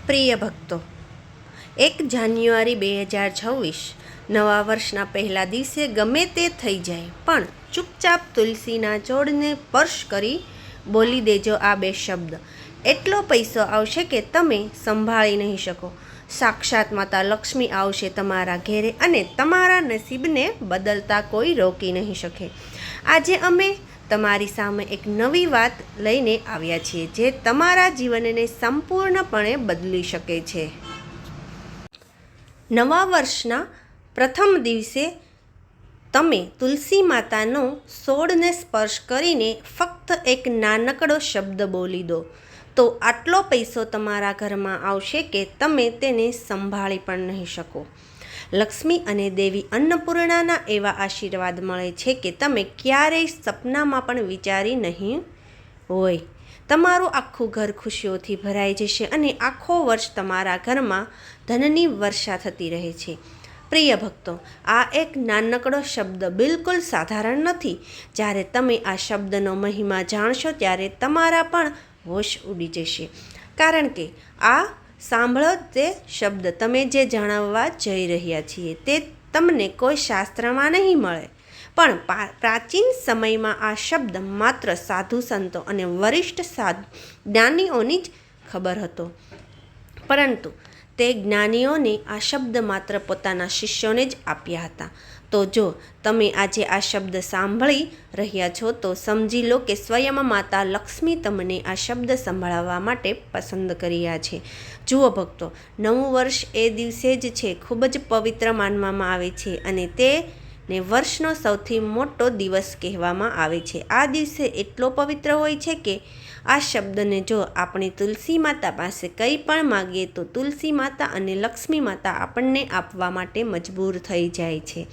પ્રિય ભક્તો, 1 જાન્યુઆરી 2026 નવા વર્ષના પહેલા દિવસે ગમે તે થઈ જાય, પણ ચૂપચાપ તુલસીના છોડને સ્પર્શ કરી બોલી દેજો આ 2 શબ્દ. એટલો પૈસો આવશે કે તમે સંભાળી નહીં શકો. સાક્ષાત માતા લક્ષ્મી આવશે તમારા ઘેરે અને તમારા નસીબને બદલતા કોઈ રોકી નહીં શકે. આજે અમે તમારી સામે એક નવી વાત લઈને આવ્યા છીએ, જે તમારા જીવનને સંપૂર્ણપણે બદલી શકે છે. નવા વર્ષના પ્રથમ દિવસે તમે તુલસી માતાનો છોડને સ્પર્શ કરીને ફક્ત એક નાનકડો શબ્દ બોલી દો, તો આટલો પૈસો તમારા ઘરમાં આવશે કે તમે તેને સંભાળી પણ નહીં શકો. લક્ષ્મી અને દેવી અન્નપૂર્ણાના એવા આશીર્વાદ મળે છે કે તમે ક્યારેય સપનામાં પણ વિચારી નહીં હોય. તમારું આખું ઘર ખુશીઓથી ભરાઈ જશે અને આખો વર્ષ તમારા ઘરમાં ધનની વર્ષા થતી રહે છે. પ્રિય ભક્તો, આ એક નાનકડો શબ્દ બિલકુલ સાધારણ નથી. જ્યારે તમે આ શબ્દનો મહિમા જાણશો ત્યારે તમારા પણ હોશ ઉડી જશે. કારણ કે આ સાંભળો, તે શબ્દ તમે જે જાણવા જઈ રહ્યા છીએ તે તમને કોઈ શાસ્ત્રમાં નહીં મળે, પણ પ્રાચીન સમયમાં આ શબ્દ માત્ર સાધુ સંતો અને વરિષ્ઠ જ્ઞાનીઓની જ ખબર હતો. પરંતુ તે જ્ઞાનીઓને આ શબ્દ માત્ર પોતાના શિષ્યોને જ આપ્યા હતા. તો જો તમે આજે આ શબ્દ સાંભળી રહ્યા છો તો સમજી લો કે સ્વયં માતા લક્ષ્મી તમને આ શબ્દ સંભળાવવા માટે પસંદ કર્યા છે. જુઓ ભક્તો, નવું વર્ષ એ દિવસે જ છે, ખૂબ જ પવિત્ર માનવામાં આવે છે અને તેને વર્ષનો સૌથી મોટો દિવસ કહેવામાં આવે છે. આ દિવસે એટલો પવિત્ર હોય છે કે આ શબ્દને જો આપણે તુલસી માતા પાસે કંઈ પણ માગીએ તો તુલસી માતા અને લક્ષ્મી માતા આપણને આપવા માટે મજબૂર થઈ જાય છે.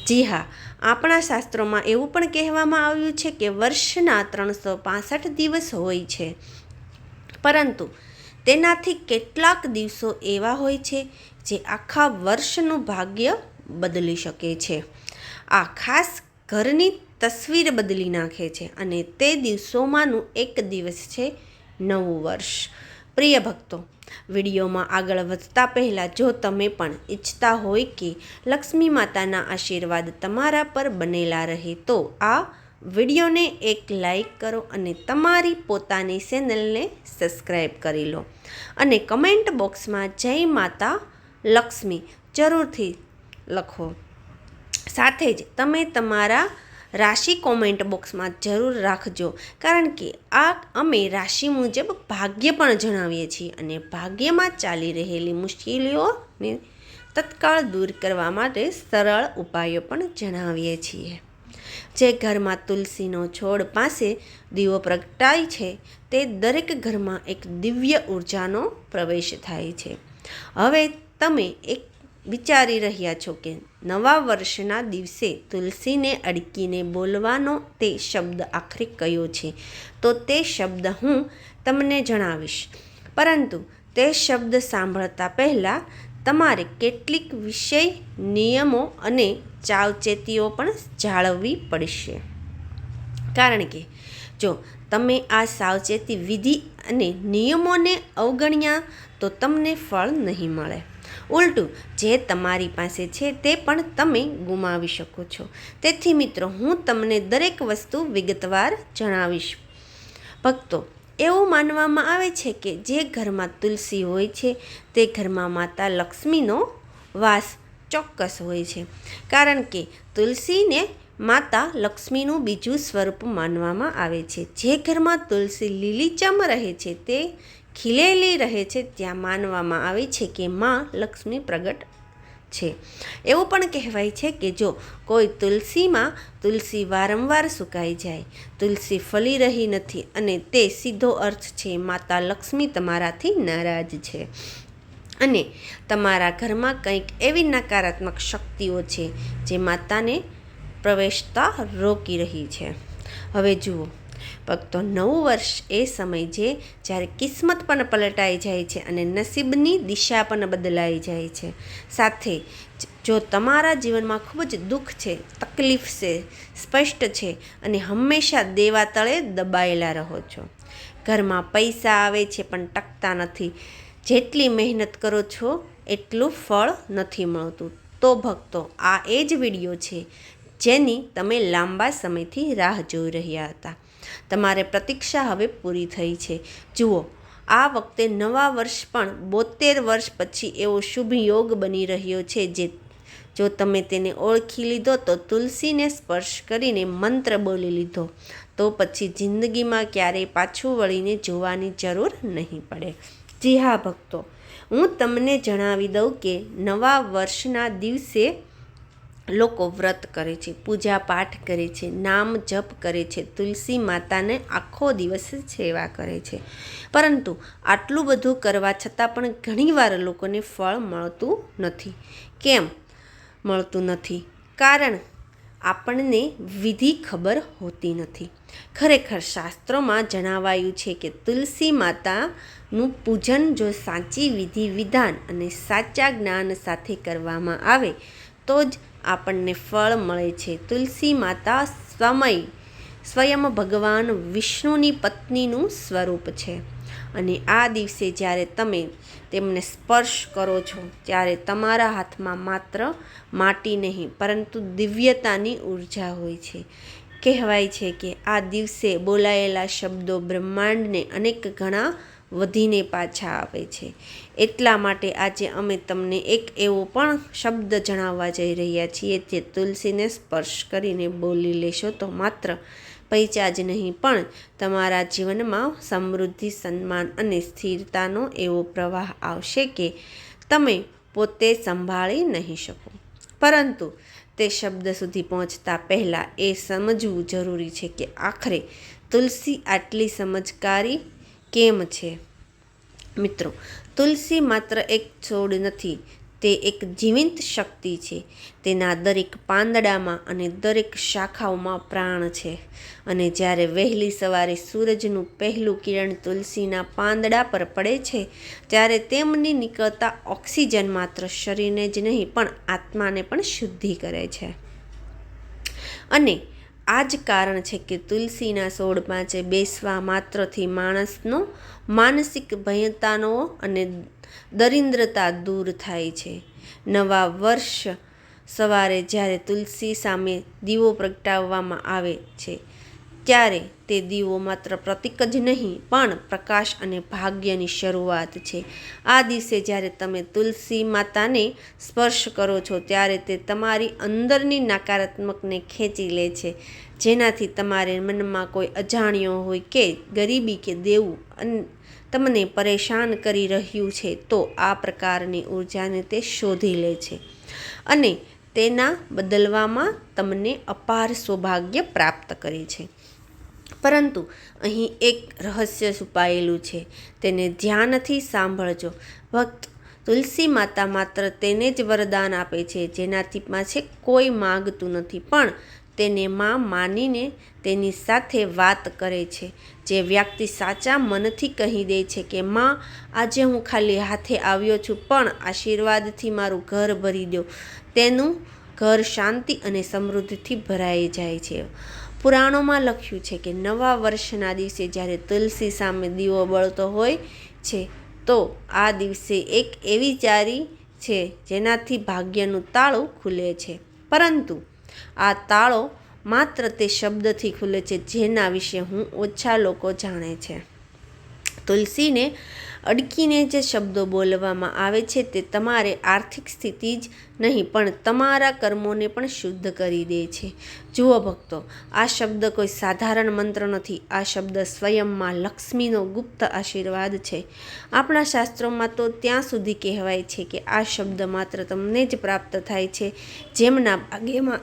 જી હા, આપણા શાસ્ત્રોમાં એવું પણ કહેવામાં આવ્યું છે કે વર્ષના 365 દિવસ હોય છે, પરંતુ તેનાથી કેટલાક દિવસો એવા હોય છે જે આખા વર્ષનું ભાગ્ય બદલી શકે છે. આ ખાસ ઘરની તસવીર બદલી નાખે છે અને તે દિવસોમાંનું એક દિવસ છે નવું વર્ષ. પ્રિય ભક્તો, વિડીયોમાં આગળ વધતા પહેલાં જો તમે પણ ઈચ્છતા હોય કે લક્ષ્મી માતાના આશીર્વાદ તમારા પર બનેલા રહે તો આ વિડીયોને એક લાઈક કરો અને તમારી પોતાની ચેનલને સબસ્ક્રાઈબ કરી લો અને કમેન્ટ બોક્સમાં જય માતા લક્ષ્મી જરૂરથી લખો. સાથે જ તમે તમારા રાશિ કોમેન્ટ બોક્સમાં જરૂર રાખજો, કારણ કે આ અમે રાશિ મુજબ ભાગ્ય પણ જણાવીએ છીએ અને ભાગ્યમાં ચાલી રહેલી મુશ્કેલીઓને તત્કાળ દૂર કરવા માટે સરળ ઉપાયો પણ જણાવીએ છીએ. જે ઘરમાં તુલસીનો છોડ પાસે દીવો પ્રગટાય છે તે દરેક ઘરમાં એક દિવ્ય ઉર્જાનો પ્રવેશ થાય છે. હવે તમે એક વિચારી રહ્યા છો કે નવા વર્ષના દિવસે તુલસીને અડકીને બોલવાનો તે શબ્દ આખરે કયો છે, તો તે શબ્દ હું તમને જણાવીશ. પરંતુ તે શબ્દ સાંભળતા પહેલાં તમારે કેટલીક વિષય નિયમો અને સાવચેતીઓ પણ જાળવવી પડશે. કારણ કે જો તમે આ સાવચેતી વિધિ અને નિયમોને અવગણ્યા તો તમને ફળ નહીં મળે. ઉલટું, જે તમારી પાસે છે તે પણ તમે ગુમાવી શકો છો. તેથી મિત્રો, હું તમને દરેક વસ્તુ વિગતવાર જણાવીશ. ભક્તો, એવું માનવામાં આવે છે કે જે ઘરમાં તુલસી હોય છે તે ઘરમાં માતા લક્ષ્મીનો વાસ ચોક્કસ હોય છે, કારણ કે તુલસીને માતા લક્ષ્મીનું બીજું સ્વરૂપ માનવામાં આવે છે. જે ઘરમાં તુલસી લીલીચમ રહે છે, તે ખીલેલી રહે છે, ત્યાં માનવામાં આવે છે કે માં લક્ષ્મી પ્રગટ છે. એવું પણ કહેવાય છે કે જો કોઈ તુલસી વારંવાર સુકાઈ જાય, તુલસી ફલી રહી નથી, અને તે સીધો અર્થ છે માતા લક્ષ્મી તમારાથી નારાજ છે અને તમારા ઘરમાં કંઈક એવી નકારાત્મક શક્તિઓ છે જે માતાને પ્રવેશતા રોકી રહી છે. હવે જુઓ ભક્તો, નવું વર્ષ એ સમય છે જ્યારે કિસ્મત પણ પલટાઈ જાય છે અને નસીબની દિશા પણ બદલાઈ જાય છે. સાથે જો તમારા જીવનમાં ખૂબ જ દુઃખ છે, તકલીફ છે, સ્પષ્ટ છે અને હંમેશા દેવા તળે દબાયેલા રહો છો, ઘરમાં પૈસા આવે છે પણ ટકતા નથી, જેટલી મહેનત કરો છો એટલું ફળ નથી મળતું. તો ભક્તો, આ એ જ વિડીયો છે જેની તમે લાંબા સમયથી રાહ જોઈ રહ્યા હતા. તમારે પ્રતીક્ષા હવે પૂરી થઈ છે. જુઓ, આ વખતે નવા વર્ષ પણ 72 વર્ષ પછી એવો શુભ યોગ બની રહ્યો છે જે જો તમે તેને ઓળખી લીધો તો તુલસીને સ્પર્શ કરીને મંત્ર બોલી લીધો તો પછી જિંદગીમાં ક્યારેય પાછું વળીને જોવાની જરૂર નહીં પડે. જી હા ભક્તો, હું તમને જણાવી દઉં કે નવા વર્ષના દિવસે લોકો વ્રત કરે છે, પૂજા પાઠ કરે છે, નામ જપ કરે છે, તુલસી માતાને આખો દિવસ સેવા કરે છે. પરંતુ આટલું બધું કરવા છતાં પણ ઘણીવાર લોકોને ફળ મળતું નથી. કેમ મળતું નથી? કારણ આપણને વિધિ ખબર હોતી નથી. ખરેખર શાસ્ત્રોમાં જણાવાયું છે કે તુલસી માતાનું પૂજન જો સાચી વિધિ વિધાન અને સાચા જ્ઞાન સાથે કરવામાં આવે તો જ આપણને ફળ મળે છે. તુલસી માતા સ્વયં ભગવાન વિષ્ણુની પત્નીનું સ્વરૂપ છે અને આ દિવસે જ્યારે તમે તેમને સ્પર્શ કરો છો ત્યારે તમારા હાથમાં માત્ર માટી નહીં પરંતુ દિવ્યતાની ઉર્જા હોય છે. કહેવાય છે કે આ દિવસે બોલાયેલા શબ્દો બ્રહ્માંડને અનેક ગણા વધીને પાછા આવે છે. એટલા માટે આજે અમે તમને એક એવો પણ શબ્દ જણાવવા જઈ રહ્યા છીએ જે તુલસીને સ્પર્શ કરીને બોલી લેશો તો માત્ર પૈસા જ નહીં પણ તમારા જીવનમાં સમૃદ્ધિ, સન્માન અને સ્થિરતાનો એવો પ્રવાહ આવશે કે તમે પોતે સંભાળી નહીં શકો. પરંતુ તે શબ્દ સુધી પહોંચતા પહેલાં એ સમજવું જરૂરી છે કે આખરે તુલસી આટલી સમજકારી કેમ છે. મિત્રો, તુલસી માત્ર એક છોડ નથી, તે એક જીવંત શક્તિ છે. તેના દરેક પાંદડામાં અને દરેક શાખાઓમાં પ્રાણ છે અને જ્યારે વહેલી સવારે સૂરજનું પહેલું કિરણ તુલસીના પાંદડા પર પડે છે ત્યારે તેમની નીકળતા ઓક્સિજન માત્ર શરીરને જ નહીં પણ આત્માને પણ શુદ્ધિ કરે છે. અને આ જ કારણ છે કે તુલસીના છોડ પાસે બેસવા માત્રથી માણસનો માનસિક ભયતાનો અને દરિદ્રતા દૂર થાય છે. નવા વર્ષ સવારે જ્યારે તુલસી સામે દીવો પ્રગટાવવામાં આવે છે ત્યારે તે દીવો માત્ર પ્રતીક જ નહીં પણ પ્રકાશ અને ભાગ્યની શરૂઆત છે. આ દિવસે જ્યારે તમે તુલસી માતાને સ્પર્શ કરો છો ત્યારે તે તમારી અંદરની નકારાત્મકને ખેંચી લે છે. જેનાથી તમારે મનમાં કોઈ અજાણ્યો હોય કે ગરીબી કે દેવું તમને પરેશાન કરી રહ્યું છે તો આ પ્રકારની ઉર્જાને તે શોધી લે છે અને તેના બદલવામાં તમને અપાર સૌભાગ્ય પ્રાપ્ત કરે છે. પરંતુ અહીં એક રહસ્ય છુપાયેલું છે, તેને ધ્યાનથી સાંભળજો. ભક્ત, તુલસી માતા માત્ર તેને જ વરદાન આપે છે જેનાથી પાસે કોઈ માગતું નથી પણ તેને માં માનીને તેની સાથે વાત કરે છે. જે વ્યક્તિ સાચા મનથી કહી દે છે કે માં, આજે હું ખાલી હાથે આવ્યો છું પણ આશીર્વાદથી મારું ઘર ભરી દો, તેનું ઘર શાંતિ અને સમૃદ્ધિથી ભરાઈ જાય છે. પુરાણોમાં લખ્યું છે કે નવા વર્ષના દિવસે જ્યારે તુલસી સામે દીવો બળતો હોય છે તો આ દિવસે એક એવી ચાવી છે જેનાથી ભાગ્યનું તાળું ખુલે છે. પરંતુ આ તાળો માત્ર તે શબ્દથી ખુલે છે જેના વિશે ઓછા લોકો જાણે છે. તુલસીને અડકીને જે શબ્દો બોલવામાં આવે છે તે તમારે આર્થિક સ્થિતિ જ નહીં પણ તમારા કર્મોને પણ શુદ્ધ કરી દે છે. જુઓ ભક્તો, આ શબ્દ કોઈ સાધારણ મંત્ર નથી. આ શબ્દ સ્વયંમાં લક્ષ્મીનો ગુપ્ત આશીર્વાદ છે. આપણા શાસ્ત્રોમાં તો ત્યાં સુધી કહેવાય છે કે આ શબ્દ માત્ર તમને જ પ્રાપ્ત થાય છે જેમના ભાગ્યમાં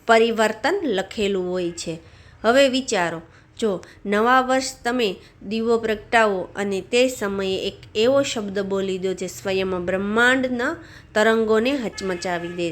પરિવર્તન લખેલું હોય છે. હવે વિચારો, જો નવા વર્ષ તમે દીવો પ્રગટાવો અને તે સમયે એક એવો શબ્દ બોલી દો જે સ્વયં બ્રહ્માંડના તરંગોને હચમચાવી દે,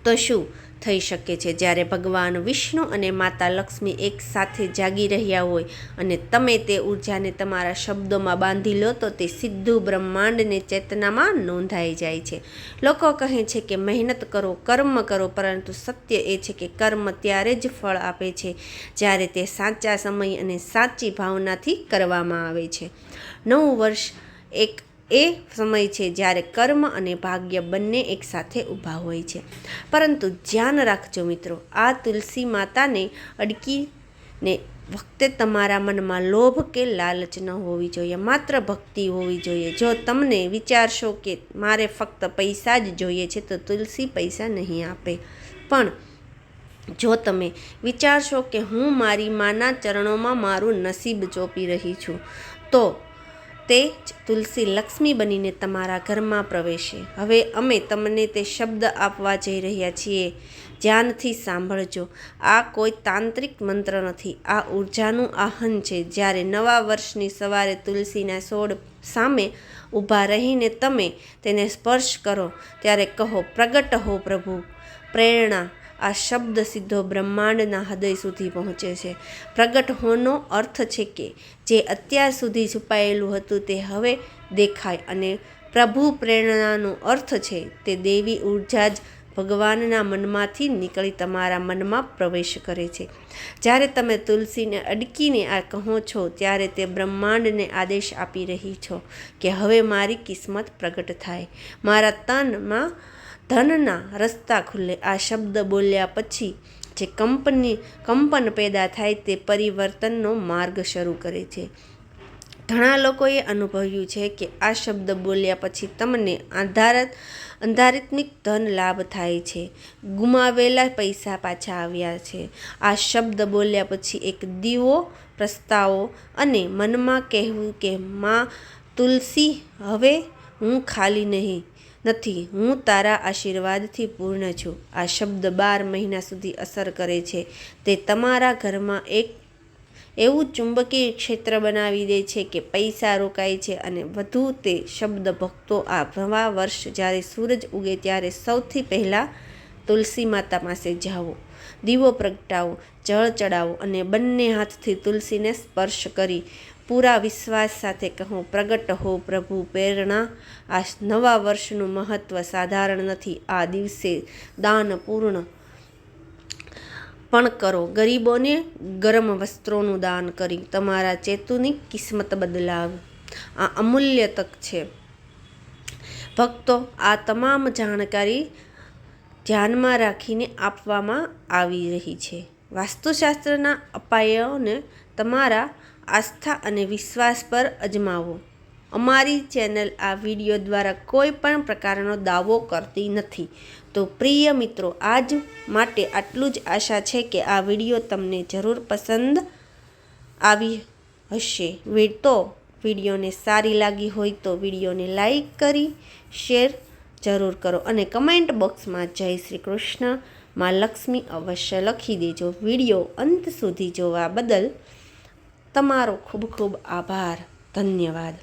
તો શું થઈ શકે છે. જ્યારે ભગવાન વિષ્ણુ અને માતા લક્ષ્મી એક સાથે જાગી રહ્યા હોય અને તમે તે ઉર્જાને તમારા શબ્દોમાં બાંધી લો તો તે સીધું બ્રહ્માંડને ચેતનામાં નોંધાઈ જાય છે. લોકો કહે છે કે મહેનત કરો, કર્મ કરો, પરંતુ સત્ય એ છે કે કર્મ ત્યારે જ ફળ આપે છે જ્યારે તે સાચા સમય અને સાચી ભાવનાથી કરવામાં આવે છે. નવું વર્ષ એક એ સમય છે જ્યારે કર્મ અને ભાગ્ય બંને એકસાથે ઊભા હોય છે. પરંતુ ધ્યાન રાખજો મિત્રો, આ તુલસી માતાને અડકીને વખતે તમારા મનમાં લોભ કે લાલચ ન હોવી જોઈએ, માત્ર ભક્તિ હોવી જોઈએ. જો તમને વિચારશો કે મારે ફક્ત પૈસા જ જોઈએ છે તો તુલસી પૈસા નહીં આપે. પણ જો તમે વિચારશો કે હું મારી માના ચરણોમાં મારું નસીબ ચોંપી રહી છું તો તે જ તુલસી લક્ષ્મી બનીને તમારા ઘરમાં પ્રવેશે. હવે અમે તમને તે શબ્દ આપવા જઈ રહ્યા છીએ. ધ્યાનથી સાંભળજો. આ કોઈ તાંત્રિક મંત્ર નથી, આ ઉર્જાનું આહન છે. જ્યારે નવા વર્ષની સવારે તુલસીના છોડ સામે ઊભા રહીને તમે તેને સ્પર્શ કરો ત્યારે કહો, પ્રગટ હો પ્રભુ. પ્રેરણા આ શબ્દ સીધો બ્રહ્માંડના હૃદય સુધી પહોંચે છે. પ્રગટ હોનો અર્થ છે કે જે અત્યાર સુધી છુપાયેલું હતું તે હવે દેખાય, અને પ્રભુ પ્રેરણાનો અર્થ છે તે દેવી ઉર્જા જ ભગવાનના મનમાંથી નીકળી તમારા મનમાં પ્રવેશ કરે છે. જ્યારે તમે તુલસીને અડકીને આ કહો છો ત્યારે તે બ્રહ્માંડને આદેશ આપી રહી છો કે હવે મારી કિસ્મત પ્રગટ થાય, મારા તનમાં ધનના રસ્તા ખુલે. આ શબ્દ બોલ્યા પછી જે કંપન પેદા થાય તે પરિવર્તનનો માર્ગ શરૂ કરે છે. ઘણા લોકોએ અનુભવ્યું છે કે આ શબ્દ બોલ્યા પછી તમને અંધારિત્મિક ધન લાભ થાય છે, ગુમાવેલા પૈસા પાછા આવ્યા છે. આ શબ્દ બોલ્યા પછી એક દીવો પ્રગટાવો અને મનમાં કહેવું કે માં તુલસી, હવે હું ખાલી નથી, હું તારા આશીર્વાદથી પૂર્ણ છું. આ શબ્દ 12 મહિના સુધી અસર કરે છે. તે તમારા ઘરમાં એક એવું ચુંબકીય ક્ષેત્ર બનાવી દે છે કે પૈસા રોકાય છે. અને વધુ તે શબ્દ ભક્તો આ નવા વર્ષ જ્યારે સૂરજ ઉગે ત્યારે સૌથી પહેલાં તુલસી માતા પાસે જાઓ, દીવો પ્રગટાવો, જળ ચડાવો અને બંને હાથથી તુલસીને સ્પર્શ કરી પૂરા વિશ્વાસ સાથે કહો, પ્રગટ હો પ્રભુ. પ્રેરણા આ નવા વર્ષનું મહત્વ સાધારણ નથી. આ દિવસે દાન પણ કરો. ગરીબોને ગરમ વસ્ત્રોનું દાન કરી તમારા ચેતુની કિસ્મત બદલાવ. આ અમૂલ્ય તક છે. ભક્તો, આ તમામ જાણકારી ધ્યાનમાં રાખીને આપવામાં આવી રહી છે. વાસ્તુશાસ્ત્રના ઉપાયોને તમારા આસ્થા અને વિશ્વાસ પર અજમાવો. અમારી ચેનલ આ વિડીયો દ્વારા કોઈ પણ પ્રકારનો દાવો કરતી નથી. તો પ્રિય મિત્રો, આજ માટે આટલું જ. આશા છે કે આ વિડીયો તમને જરૂર પસંદ આવી હશે. તો વિડીયોને સારી લાગી હોય તો વિડીયોને લાઈક કરી શેર જરૂર કરો અને કમેન્ટ બોક્સમાં જય શ્રી કૃષ્ણ માં લક્ષ્મી અવશ્ય લખી દેજો. વિડીયો અંત સુધી જોવા બદલ તમારો ખૂબ ખૂબ આભાર. ધન્યવાદ.